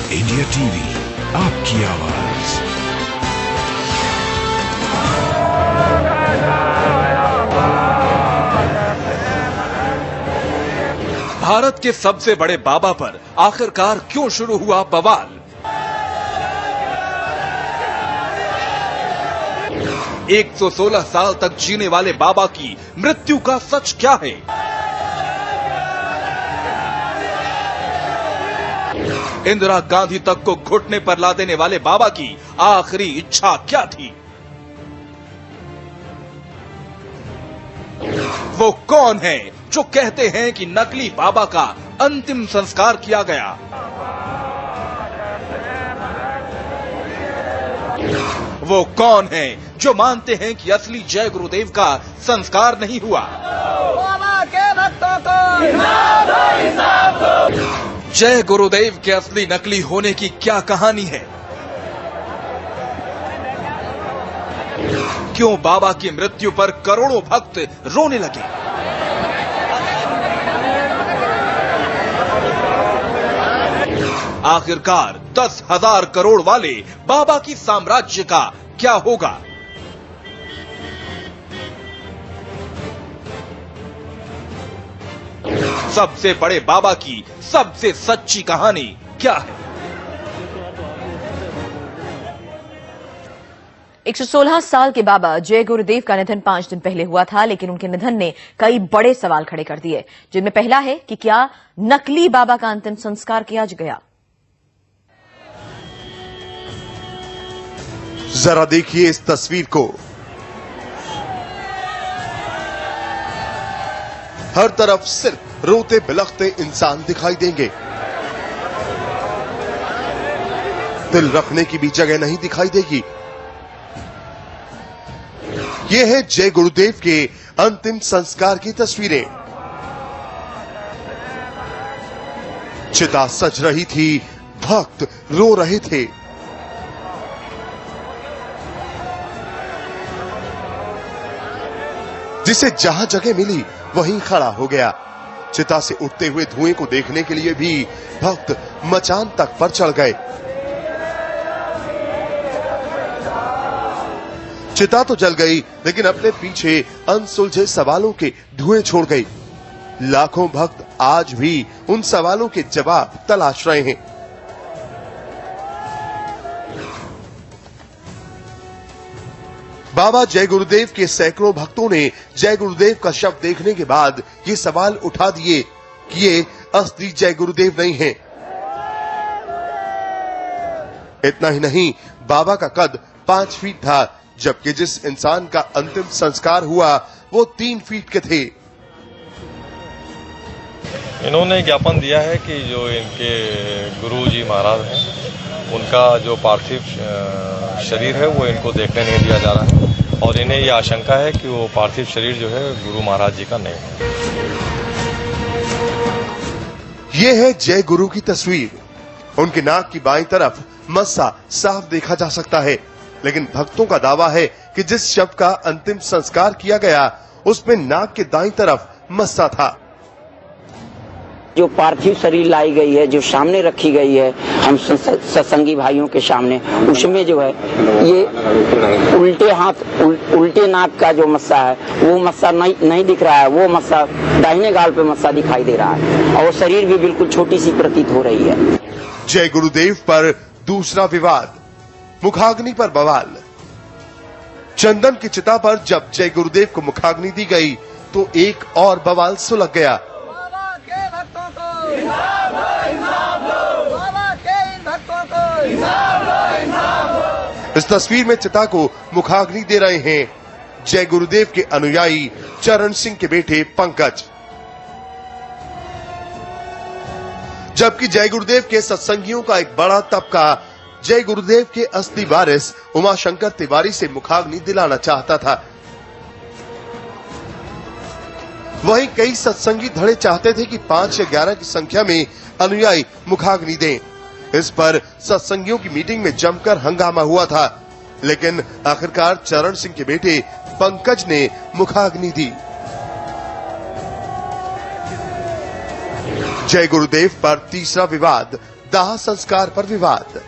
India TV, आपकी आवाज। भारत के सबसे बड़े बाबा पर आखिरकार क्यों शुरू हुआ बवाल? एक 116 साल तक जीने वाले बाबा की मृत्यु का सच क्या है? इंदिरा गांधी तक को घुटने पर ला देने वाले बाबा की आखिरी इच्छा क्या थी? वो कौन है जो कहते हैं कि नकली बाबा का अंतिम संस्कार किया गया? वो कौन है जो मानते हैं कि असली जय गुरुदेव का संस्कार नहीं हुआ? बाबा के भक्तों को इंसाफ दो। जय गुरुदेव के असली नकली होने की क्या कहानी है? क्यों बाबा की मृत्यु पर करोड़ों भक्त रोने लगे? आखिरकार 10,000 करोड़ वाले बाबा की साम्राज्य का क्या होगा? सबसे बड़े बाबा की सबसे सच्ची कहानी क्या है? 116 साल के बाबा जय गुरुदेव का निधन 5 दिन पहले हुआ था, लेकिन उनके निधन ने कई बड़े सवाल खड़े कर दिए, जिनमें पहला है कि क्या नकली बाबा का अंतिम संस्कार किया गया? जरा देखिए इस तस्वीर को। हर तरफ सिर्फ रोते बिलखते इंसान दिखाई देंगे। दिल रखने की भी जगह नहीं दिखाई देगी। ये है जय गुरुदेव के अंतिम संस्कार की तस्वीरें। चिता सज रही थी, भक्त रो रहे थे। जिसे जहां जगह मिली वहीं खड़ा हो गया। चिता से उठते हुए धुएं को देखने के लिए भी भक्त मचान तक पर चढ़ गए। चिता तो जल गई, लेकिन अपने पीछे अनसुलझे सवालों के धुएं छोड़ गई। लाखों भक्त आज भी उन सवालों के जवाब तलाश रहे हैं। बाबा जय गुरुदेव के सैकड़ों भक्तों ने जय गुरुदेव का शव देखने के बाद ये सवाल उठा दिए कि ये असली जय गुरुदेव नहीं है। इतना ही नहीं, बाबा का कद 5 फीट था, जबकि जिस इंसान का अंतिम संस्कार हुआ वो 3 फीट के थे। इन्होंने ज्ञापन दिया है कि जो इनके गुरु जी महाराज हैं, उनका जो पार्थिव शरीर है वो इनको देखने नहीं दिया जा रहा है, और इन्हें ये आशंका है कि वो पार्थिव शरीर जो है गुरु महाराज जी का नहीं है। ये है जय गुरु की तस्वीर। उनके नाक की बाईं तरफ मस्सा साफ देखा जा सकता है, लेकिन भक्तों का दावा है कि जिस शव का अंतिम संस्कार किया गया उसमें नाक के दाईं तरफ मस्सा था। जो पार्थिव शरीर लाई गई है, जो सामने रखी गई है हम सत्संगी भाइयों के सामने, उसमें जो है ये उल्टे हाथ उल्टे नाक का जो मस्सा है वो मस्सा नहीं दिख रहा है। वो मस्सा दाहिने गाल पे मस्सा दिखाई दे रहा है, और शरीर भी बिल्कुल छोटी सी प्रतीत हो रही है। जय गुरुदेव पर दूसरा विवाद, मुखाग्नि पर बवाल। चंदन की चिता पर जब जय गुरुदेव को मुखाग्नि दी गई तो एक और बवाल सुलग गया। इस तस्वीर में चिता को मुखाग्नि दे रहे हैं जय गुरुदेव के अनुयायी चरण सिंह के बेटे पंकज, जबकि जय गुरुदेव के सत्संगियों का एक बड़ा तबका जय गुरुदेव के असली वारिस उमाशंकर तिवारी से मुखाग्नि दिलाना चाहता था। वहीं कई सत्संगी धड़े चाहते थे कि 5 या 11 की संख्या में अनुयायी मुखाग्नि दें। इस पर सत्संगियों की मीटिंग में जमकर हंगामा हुआ था, लेकिन आखिरकार चरण सिंह के बेटे पंकज ने मुखाग्नि दी। जय गुरुदेव पर तीसरा विवाद, दाह संस्कार पर विवाद।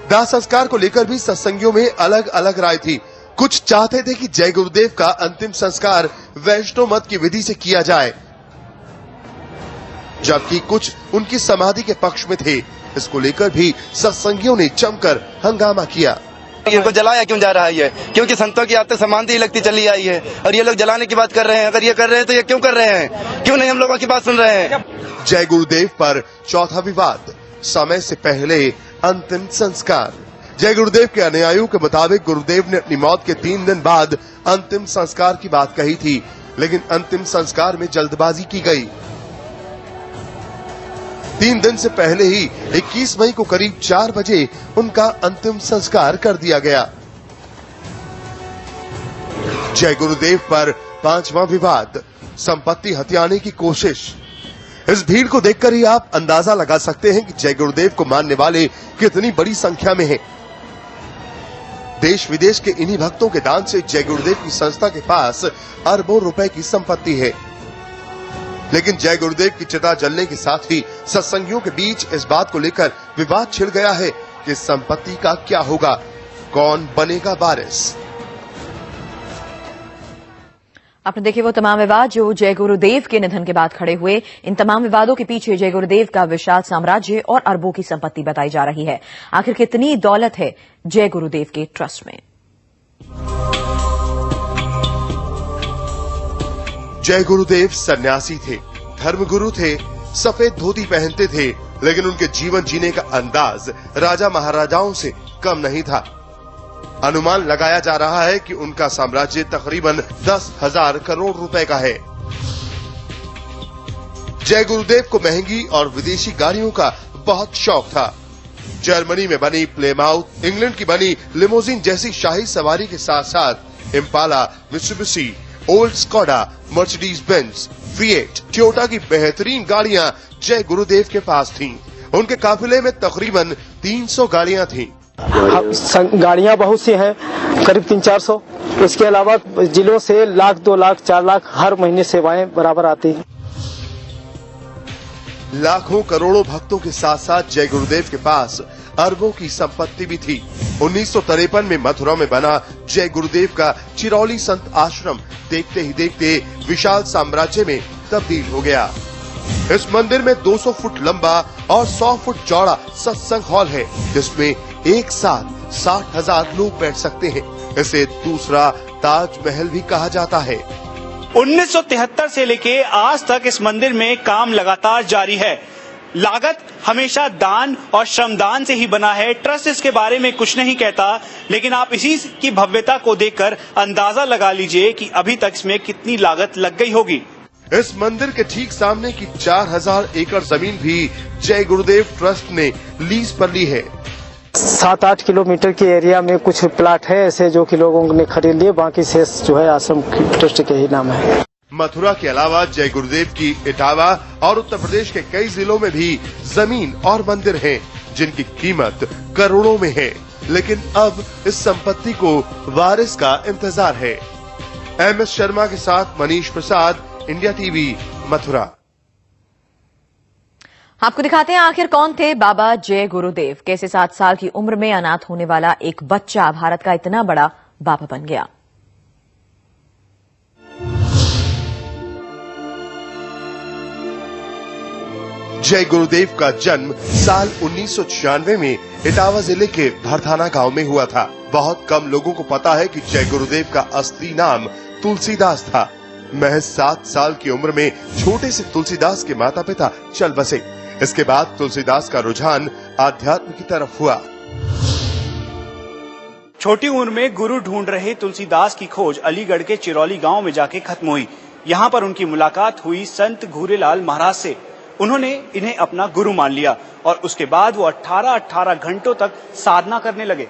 दाह संस्कार को लेकर भी सत्संगियों में अलग अलग राय थी। कुछ चाहते थे कि जय गुरुदेव का अंतिम संस्कार वैष्णव मत की विधि से किया जाए, जबकि कुछ उनकी समाधि के पक्ष में थे। इसको लेकर भी सत्संगियों ने जमकर हंगामा किया। इनको जलाया क्यों जा रहा है ये? क्योंकि संतों की आते समानता ही लगती चली आई है और ये लोग जलाने की बात कर रहे हैं। अगर ये कर रहे हैं तो ये क्यों कर रहे हैं? क्यों नहीं हम लोगों की बात सुन रहे हैं? जय गुरुदेव पर चौथा विवाद, समय से पहले अंतिम संस्कार। जय गुरुदेव के अनुयायियों के मुताबिक गुरुदेव ने अपनी मौत के 3 दिन बाद अंतिम संस्कार की बात कही थी, लेकिन अंतिम संस्कार में जल्दबाजी की गई। 3 दिन से पहले ही 21 मई को करीब 4 बजे उनका अंतिम संस्कार कर दिया गया। जय गुरुदेव पर 5वां विवाद, संपत्ति हथियाने की कोशिश। इस भीड़ को देखकर ही आप अंदाजा लगा सकते हैं कि जय गुरुदेव को मानने वाले कितनी बड़ी संख्या में हैं। देश विदेश के इन्हीं भक्तों के दान से जय गुरुदेव की संस्था के पास अरबों रुपए की संपत्ति है। लेकिन जय गुरुदेव की चिता जलने के साथ ही सत्संगियों के बीच इस बात को लेकर विवाद छिड़ गया है कि संपत्ति का क्या होगा, कौन बनेगा वारिस। आपने देखे वो तमाम विवाद जो जय गुरुदेव के निधन के बाद खड़े हुए। इन तमाम विवादों के पीछे जय गुरुदेव का विशाल साम्राज्य और अरबों की संपत्ति बताई जा रही है। आखिर कितनी दौलत है जय गुरुदेव के ट्रस्ट में? जय गुरुदेव सन्यासी थे, धर्मगुरु थे, सफेद धोती पहनते थे, लेकिन उनके जीवन जीने का अंदाज राजा महाराजाओं से कम नहीं था। अनुमान लगाया जा रहा है कि उनका साम्राज्य तकरीबन 10,000 करोड़ रुपए का है। जय गुरुदेव को महंगी और विदेशी गाड़ियों का बहुत शौक था। जर्मनी में बनी प्लेमाउथ, इंग्लैंड की बनी लिमोजिन जैसी शाही सवारी के साथ साथ Impala, Mitsubishi, old Skoda, Mercedes Benz, fiat, Toyota की बेहतरीन गाड़ियां जय गुरुदेव के पास थीं। उनके काफिले में तकरीबन 300 गाड़ियां थीं। गाड़ियां बहुत सी हैं, करीब 300-400। इसके अलावा जिलों से 1 लाख, 2 लाख, 4 लाख हर महीने सेवाएं बराबर आती हैं। लाखों करोड़ों भक्तों के साथ साथ जय गुरुदेव के पास अरबों की संपत्ति भी थी। 1953 में मथुरा में बना जय गुरुदेव का चिरौली संत आश्रम देखते ही देखते विशाल साम्राज्य में तब्दील हो गया। इस मंदिर में 200 फुट लंबा और 100 फुट चौड़ा सत्संग हॉल है, जिसमें एक साथ 60,000 लोग बैठ सकते हैं। इसे दूसरा ताजमहल भी कहा जाता है। 1973 से लेके आज तक इस मंदिर में काम लगातार जारी है। लागत हमेशा दान और श्रमदान से ही बना है। ट्रस्ट इसके बारे में कुछ नहीं कहता, लेकिन आप इसी की भव्यता को देखकर अंदाजा लगा लीजिए कि अभी तक इसमें कितनी लागत लग गई होगी। इस मंदिर के ठीक सामने की 4000 एकड़ जमीन भी जय गुरुदेव ट्रस्ट ने लीज पर ली है। 7-8 किलोमीटर के एरिया में कुछ प्लाट है ऐसे जो कि लोगों ने खरीद लिए, बाकी शेष जो है आश्रम ट्रस्ट के ही नाम है। मथुरा के अलावा जय गुरुदेव की इटावा और उत्तर प्रदेश के कई जिलों में भी जमीन और मंदिर हैं, जिनकी कीमत करोड़ों में है। लेकिन अब इस संपत्ति को वारिस का इंतजार है। MS शर्मा के साथ मनीष प्रसाद, इंडिया टीवी, मथुरा। आपको दिखाते हैं आखिर कौन थे बाबा जय गुरुदेव। कैसे 7 साल की उम्र में अनाथ होने वाला एक बच्चा भारत का इतना बड़ा बाबा बन गया। जय गुरुदेव का जन्म साल 1996 में इटावा जिले के भरथाना गांव में हुआ था। बहुत कम लोगों को पता है कि जय गुरुदेव का असली नाम तुलसीदास था। महज 7 साल की उम्र में छोटे से तुलसीदास के माता पिता चल बसे। इसके बाद तुलसीदास का रुझान आध्यात्म की तरफ हुआ। छोटी उम्र में गुरु ढूंढ रहे तुलसीदास की खोज अलीगढ़ के चिरौली गांव में जाके खत्म हुई। यहाँ पर उनकी मुलाकात हुई संत घूरेलाल महाराज से। उन्होंने इन्हें अपना गुरु मान लिया और उसके बाद वो 18 घंटों तक साधना करने लगे।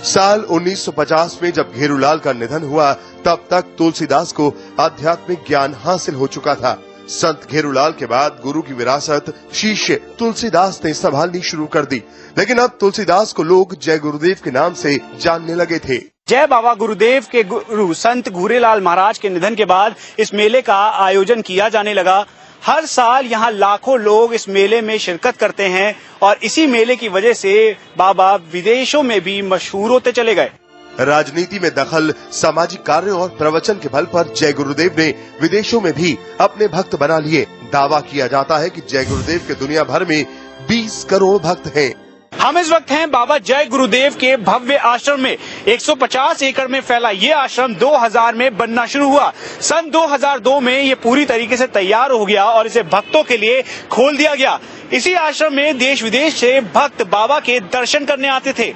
साल 1950 में जब घेरूलाल का निधन हुआ, तब तक तुलसीदास को आध्यात्मिक ज्ञान हासिल हो चुका था। संत घेरूलाल के बाद गुरु की विरासत शिष्य तुलसीदास ने संभालनी शुरू कर दी। लेकिन अब तुलसीदास को लोग जय गुरुदेव के नाम से जानने लगे थे। जय बाबा गुरुदेव के गुरु संत घूरेलाल महाराज के निधन के बाद इस मेले का आयोजन किया जाने लगा। हर साल यहाँ लाखों लोग इस मेले में शिरकत करते हैं और इसी मेले की वजह से बाबा विदेशों में भी मशहूर होते चले गए। राजनीति में दखल, सामाजिक कार्यों और प्रवचन के बल पर जय गुरुदेव ने विदेशों में भी अपने भक्त बना लिए। दावा किया जाता है कि जय गुरुदेव के दुनिया भर में 20 करोड़ भक्त हैं। हम इस वक्त हैं बाबा जय गुरुदेव के भव्य आश्रम में। 150 एकड़ में फैला ये आश्रम 2000 में बनना शुरू हुआ। सन 2002 में ये पूरी तरीके से तैयार हो गया और इसे भक्तों के लिए खोल दिया गया। इसी आश्रम में देश विदेश से भक्त बाबा के दर्शन करने आते थे।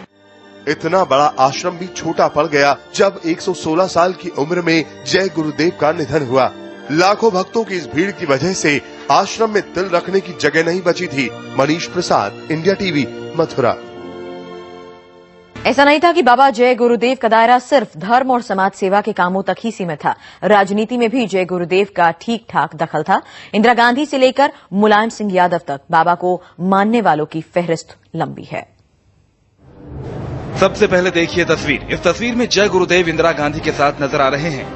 इतना बड़ा आश्रम भी छोटा पड़ गया जब 116 साल की उम्र में जय गुरुदेव का निधन हुआ। लाखों भक्तों की इस भीड़ की वजह से आश्रम में तिल रखने की जगह नहीं बची थी। Manish Prasad, India TV, Mathura. ऐसा नहीं था कि बाबा जय गुरुदेव का दायरा सिर्फ धर्म और समाज सेवा के कामों तक ही सीमित था। राजनीति में भी जय गुरुदेव का ठीक ठाक दखल था। इंदिरा गांधी से लेकर मुलायम सिंह यादव तक बाबा को मानने वालों की फहरिस्त लंबी है। सबसे पहले देखिए तस्वीर। इस तस्वीर में जय गुरुदेव इंदिरा गांधी के साथ नजर आ रहे हैं।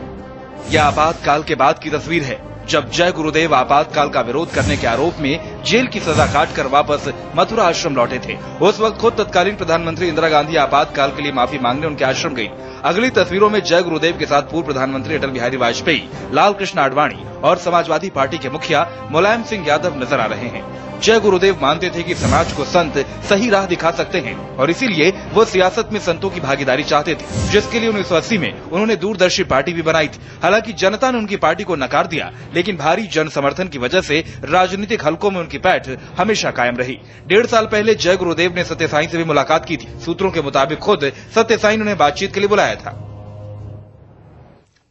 यह आपातकाल के बाद की तस्वीर है, जब जय गुरुदेव आपातकाल का विरोध करने के आरोप में जेल की सजा काटकर वापस मथुरा आश्रम लौटे थे। उस वक्त खुद तत्कालीन प्रधानमंत्री इंदिरा गांधी आपातकाल के लिए माफी मांगने उनके आश्रम गई। अगली तस्वीरों में जय गुरुदेव के साथ पूर्व प्रधानमंत्री अटल बिहारी वाजपेयी, लाल कृष्ण आडवाणी और समाजवादी पार्टी के मुखिया मुलायम सिंह यादव नजर आ रहे हैं। जय गुरुदेव मानते थे कि समाज को संत सही राह दिखा सकते हैं और इसीलिए वो सियासत में संतों की भागीदारी चाहते थे, जिसके लिए 1980 में उन्होंने दूरदर्शी पार्टी भी बनाई थी। हालांकि जनता ने उनकी पार्टी को नकार दिया, लेकिन भारी जन समर्थन की वजह से राजनीतिक हलकों में उनकी पैठ हमेशा कायम रही। 1.5 साल पहले जय गुरुदेव ने सत्य साई से भी मुलाकात की थी। सूत्रों के मुताबिक खुद सत्य साई ने उन्हें बातचीत के लिए बुलाया था।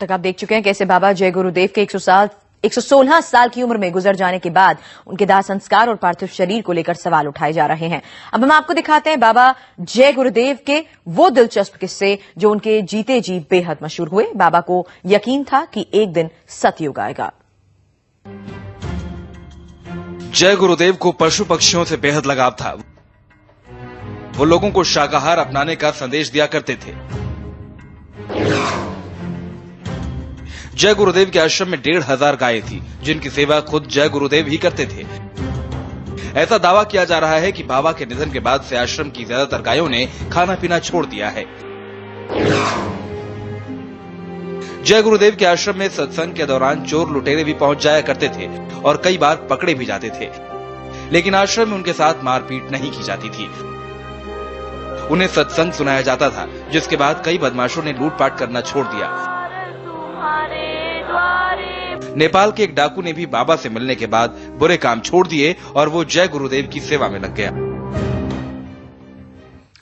तक आप देख चुके हैं कैसे बाबा जय गुरुदेव के 116 साल की उम्र में गुजर जाने के बाद उनके दाह संस्कार और पार्थिव शरीर को लेकर सवाल उठाए जा रहे हैं। अब हम आपको दिखाते हैं बाबा जय गुरुदेव के वो दिलचस्प किस्से जो उनके जीते जी बेहद मशहूर हुए। बाबा को यकीन था कि एक दिन सतयुग आएगा। जय गुरुदेव को पशु पक्षियों से बेहद लगाव था। वो लोगों को शाकाहार अपनाने का संदेश दिया करते थे। जय गुरुदेव के आश्रम में 1,500 गायें थी, जिनकी सेवा खुद जय गुरुदेव ही करते थे। ऐसा दावा किया जा रहा है कि बाबा के निधन के बाद से आश्रम की ज्यादातर गायों ने खाना पीना छोड़ दिया है। जय गुरुदेव के आश्रम में सत्संग के दौरान चोर लुटेरे भी पहुंच जाया करते थे और कई बार पकड़े भी जाते थे, लेकिन आश्रम में उनके साथ मारपीट नहीं की जाती थी। उन्हें सत्संग सुनाया जाता था, जिसके बाद कई बदमाशों ने लूटपाट करना छोड़ दिया। नेपाल के एक डाकू ने भी बाबा से मिलने के बाद बुरे काम छोड़ दिए और वो जय गुरुदेव की सेवा में लग गया।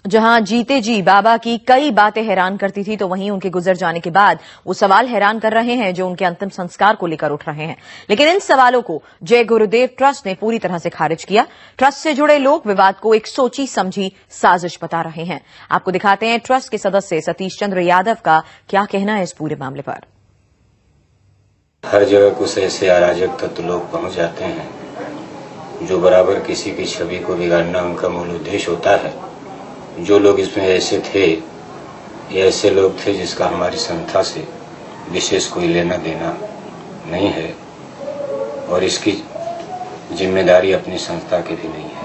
जहां जीते जी बाबा की कई बातें हैरान करती थी, तो वहीं उनके गुजर जाने के बाद वो सवाल हैरान कर रहे हैं जो उनके अंतिम संस्कार को लेकर उठ रहे हैं। लेकिन इन सवालों को जय गुरुदेव ट्रस्ट ने पूरी तरह से खारिज किया। ट्रस्ट से जुड़े लोग विवाद को एक सोची समझी साजिश बता रहे हैं। आपको दिखाते हैं ट्रस्ट के सदस्य सतीश चंद्र यादव का क्या कहना है इस पूरे मामले पर। हर जगह कुछ ऐसे अराजक तत्व लोग पहुंच जाते हैं जो बराबर किसी की छवि को बिगाड़ना उनका मूल उद्देश्य होता है। जो लोग इसमें ऐसे थे, ये ऐसे लोग थे जिसका हमारी संस्था से विशेष कोई लेना देना नहीं है और इसकी जिम्मेदारी अपनी संस्था की भी नहीं है।